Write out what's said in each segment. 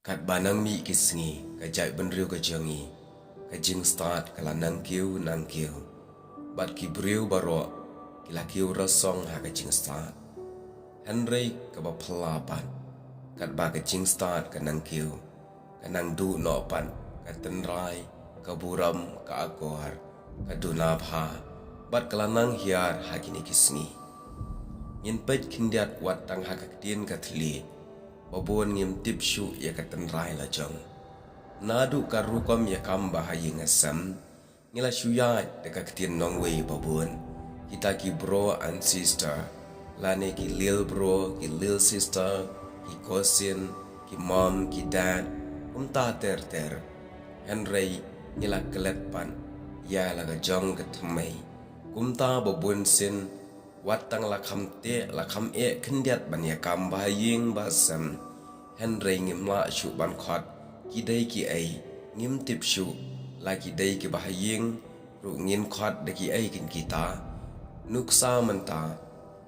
Kat banang mi kisngi, kajai benriu kajangi, kajing start kala nangkiu. Bat ki briu baro, kila kiu rasong ha kajing start. Henry kaba pelaban, kat ba kajing start ka nangkiu, kanang du nopan, katenrai, kaburam, ka agor, kadunabha, bat kala nang hiar ha kini kisngi. Yin pet kindiat wat tang ha kakdien katli, babon ngim tipshu ya katenrai la jong. Nadu karukom ya kamba ha yingasam, ngila shuyat de kakdien nongwei babon. Kita ki bro and sister, lane ki lil bro, ki lil sister, ki cousin, ki mom, ki dad, ta ter. Henry ngila keletpan, ya la jong katmai. Ta babon sin, watang lakam te lakam e kendiat ban ya kamba ying basam. Henry ngim la shu ban khot kidai ki ai ngim tip shu la kidai ki bahaying ru ngin khot de ki ai kin kita nuksa menta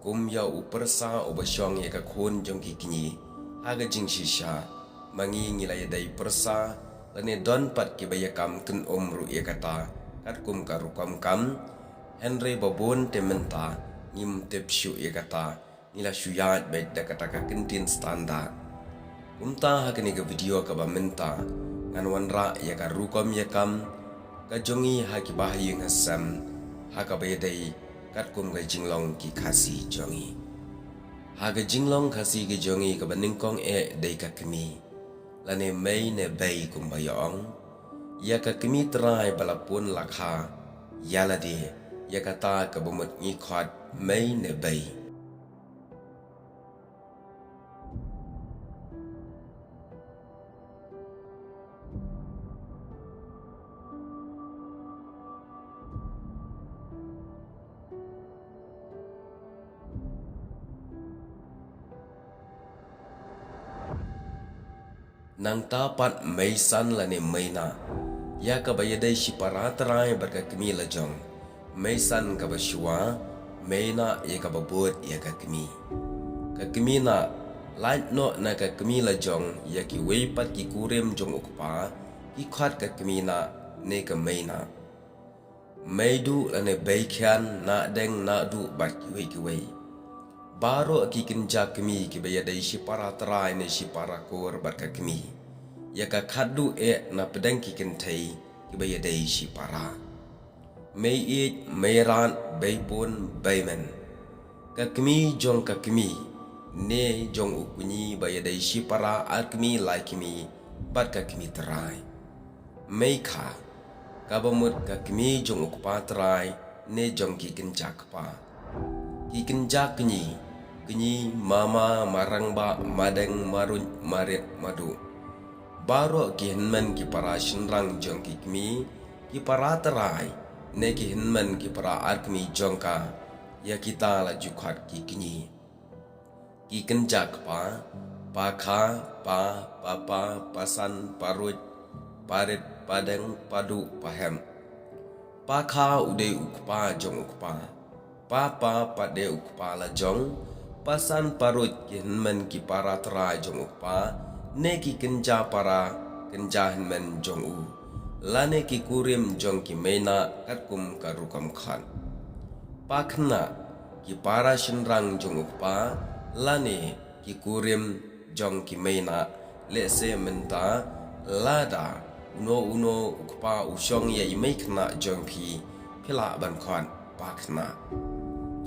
kum ya upersa obasyong ya ka khon jong ki kini aga jing shisha mangi ngilai dai persa lane don pat ki bayakam ken ru ya kata kat kum karukam kam. Henry babon te menta ngim tip shu ya kata nila shuyat baik da kata ka kentin standar. Umta hakini ke video ka ba menta ngan wanra ya ka rukom ya kam ka jongi ha ki bahaying hasam ha ka bayadai kat kum ga jinglong ki khasi jongi ha ga jinglong khasi ki jongi ka baningkong e dai ka kemi lane mai ne bai kum bayong ya ka kemi trai balapun lakha yalade ya kata ka bumut ngi khat mai ne bai. Nang tapat meisan lane meina ya ka bayadai si paratrai berka kemi lajong meisan ka baswa meina ya ka babut ya ka kemi na light no na ka kemi lajong ya ki weipat ki kurem jong ukpa ki khat ka kemi na ne ka meina meidu lane baikhan na deng na du bat ki wei baro ki kinja kemi ki bayadai si paratrai ne si parakor berka kemi ya ka khadu e na pedang ki kentai ki bayadai si para mei e meiran baipun baiman ka kemi jong ka kemi ne jong ukuni bayadai si para alkemi like me bat ka kemi terai mei kha ka bamut ka kemi jong ukpa terai ne jong ki kenjak pa ki kenjak kini mama marangba madeng marun marit madu baro ki hinman ki para shinrang jong ki kmi ki para terai ne ki hinman ki para arkmi jongka ya kita la jukhat ki kini ki kenjak pa kha pa papa pasan parut parit padeng padu pahem pa kha ude ukpa jong ukpa papa pade ukpa la jong pasan parut hinman ki para terai jong ukpa ne ki kenja para kenja hinman jong u lane ki kurim jong ki meina katkum karukam khan pakhna ki para shinrang jong ukpa lane ki kurim jong ki meina lese menta lada uno ukpa usyong ya imei khna jong phi phila ban khan pakhna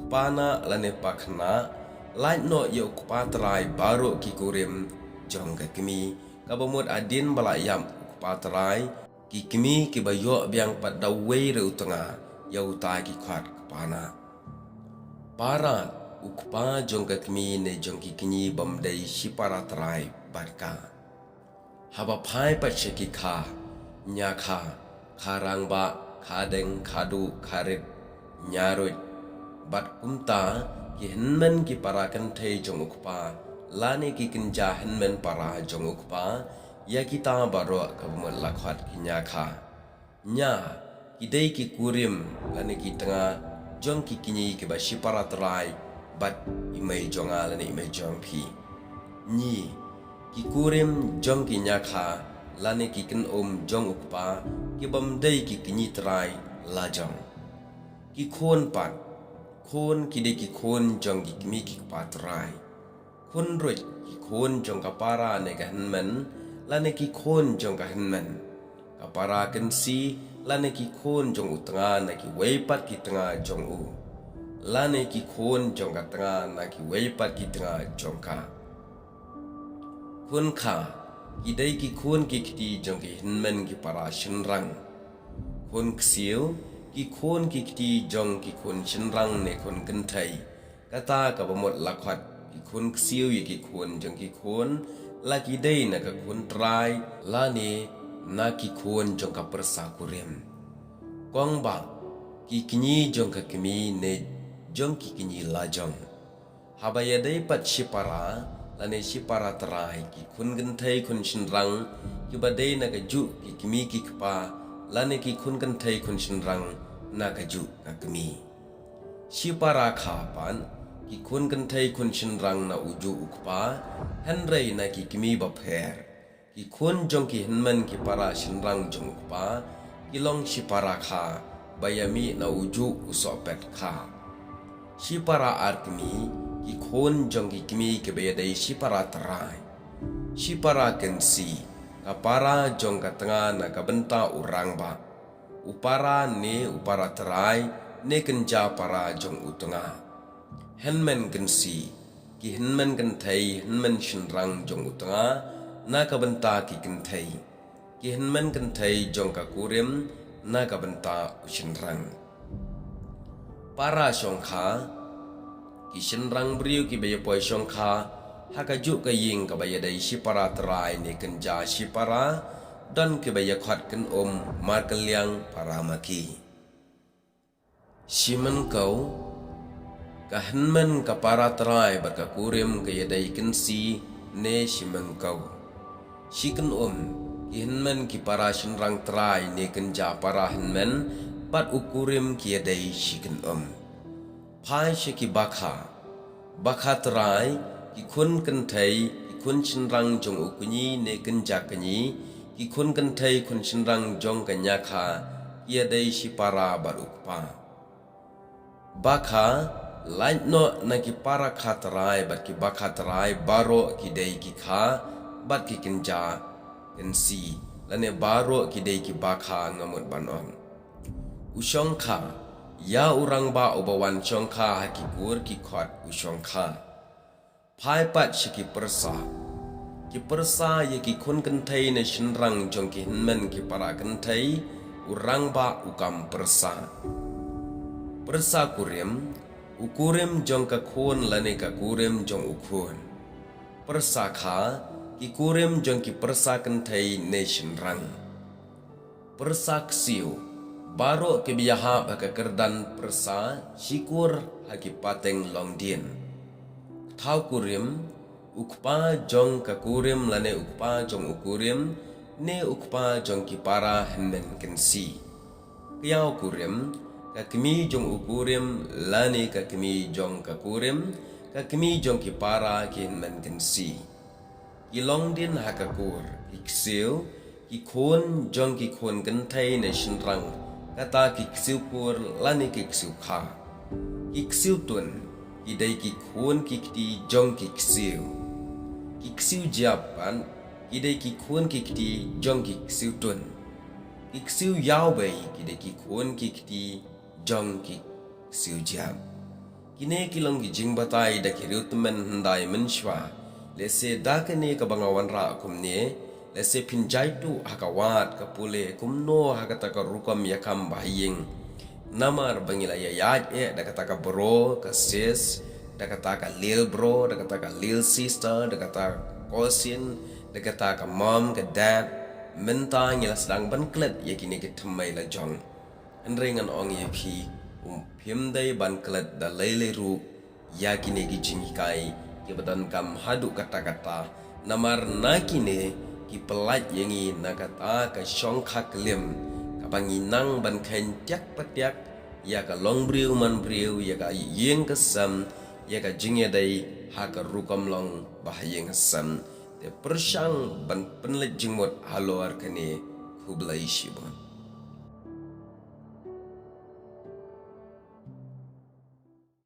pana lane pakhna light no yo kupa terai baru ki kurim jong ka kemi ka bamut adin balayam kupa terai ki kemi ki bayo biang pat dawei re utanga ya utai ki khat kapana para ukpa jong ka kemi ne jong ki kini bamdai si para terai barka haba phai pa cheki kha nya kha kharang ba khadeng khadu kharit nyarut bat kumta ki hinman ki para kan thei jong ukpa lani ki kinja hinman para jong ukpa ya kita baro ka bumul lakhat ki nya kha nya ki dei ki kurim lani ki tanga jong ki kini ki ba si para trai bat imei jonga lani imei jong phi ni ki kurim jong ki nyakha lane ki ken jong ukpa ki bam dei ki kinyi trai la jong ki khon pat khon ki de ki khon jong ki kimi ki pa trai khon roi ki khon jong ka para ne ka men lane ki khon jong ka men ka para ken si lane ki khon jong utanga na ki wei pat ki tanga jong u lane ki khon jong ka tanga na ki wei pat ki tanga jong ka khon kha ki dei ki khon ki kiti jong ki men ki para shin rang khon ksiu ki khon ki kiti jong ki khon shin rang ne khon kan thai kata ka bamot lakhwat ki khon ksiu ye ki khon jong ki khon la ki dei na ka khon trai la ne na ki khon jong ka persa kurem kong ba ki kinyi jong ka kimi ne jong ki kinyi la jong habaya dei pat shipara lane shipara trai ki khun gan thai khun shin rang ki ba dei na ka ju ki kimi ki kpa lane ki khun gan thai khun shin rang na ka ju ka kimi shipara kha pan ki khun gan thai khun shin rang na uju ukpa han rei na ki kimi ba pher ki khun jong ki hinman ki para shin rang jong ukpa ki long shipara kha bayami na uju usopet kha shipara arkmi ki khon jong ki kimi ke bayadai shipara trai shipara kensi ka para jong ka tanga na ka benta urang ba upara ne upara trai ne kenja para jong utanga henmen kensi ki henmen kan thai henmen shinrang jong utanga na ka benta ki kan thai ki henmen kan thai jong ka kurim na ka benta ushinrang para shongkha ki shinrang briu ki baya poi shongkha haka ju ka ying ka baya dai shipara trai ne kenja shipara dan ki baya khat kan mar kaliang para maki shiman kau ka hanman ka para trai bar ka kurim ka yadai kensi ne shiman kau shikan ki hanman ki para shinrang trai ne kenja para hanman pat ukurim ki yadai shikan phai shiki bakha trai ki khun kan thai ki khun shinrang jong ukuni ne kenja kanyi ki khun kan thai khun shinrang jong kanya kha ki yadai shipara bar ukpa bakha light no na ki para khatrai bat ki bakhatrai baro ki dei ki kha bat ki kenja kensi lane baro ki dei ki bakha ngamut banon usong kha ya urang ba obawan chong kha ki gur ki khot usong kha phai pat shiki persa ye ki khun kan thai ne shinrang jong ki hinmen ki para kan thai urang ba ukam persa kurim ukurim jong ka khon lane ka kurim jong ukhon persa kha ki kurim jong ki persa kan thai nation rang persa ksiu baro ke biyaha baka kerdan persa shikur haki pateng longdien thau kurim ukpa jong ka kurim lane ukpa jong ukurim ne ukpa jong ki para henmen kensi kiyau kurim ka kimi jong ukurim lani ka kimi jong ka kurim ka kimi jong ki para ki men kensi ki longdin hakakur iksiu ki khon jong ki khon kan thai ne shinrang kata ki ksiu kur lani ki ksiu kha ki ksiu tun ki dai ki khon ki kiti jong ki ksiu japan ki dai ki khon ki kiti jong ki ksiu tun ki ksiu yau bai ki dai ki khon ki kiti jong ki siu jam kine kilong ki jing batai da ki rutmen ndai menshwa lese da kene ka bangawan ra kumne lese pinjai tu hakawat ka pule kumno hakata ka rukam yakam bahing namar bangila ya da kata ka bro ka sis da kata ka lil bro da kata ka lil sister da kata cousin da kata ka mom ka dad menta ngila sedang ban klet yakini ki thammai la jong Andrengan ong ye phi phim dai ban klet da lele ru yakine ki jingikai ki badan kam hadu kata-kata namar nakine ki pelat yangi nakata ka shongkha klim ka banginang ban khain tiak patiak ya ka long briu man briu ya ka yeng ka sam ya ka jingya dai ha ka rukam long bahayeng sam te persyang ban penlejeng mot halor kane kublai shibon.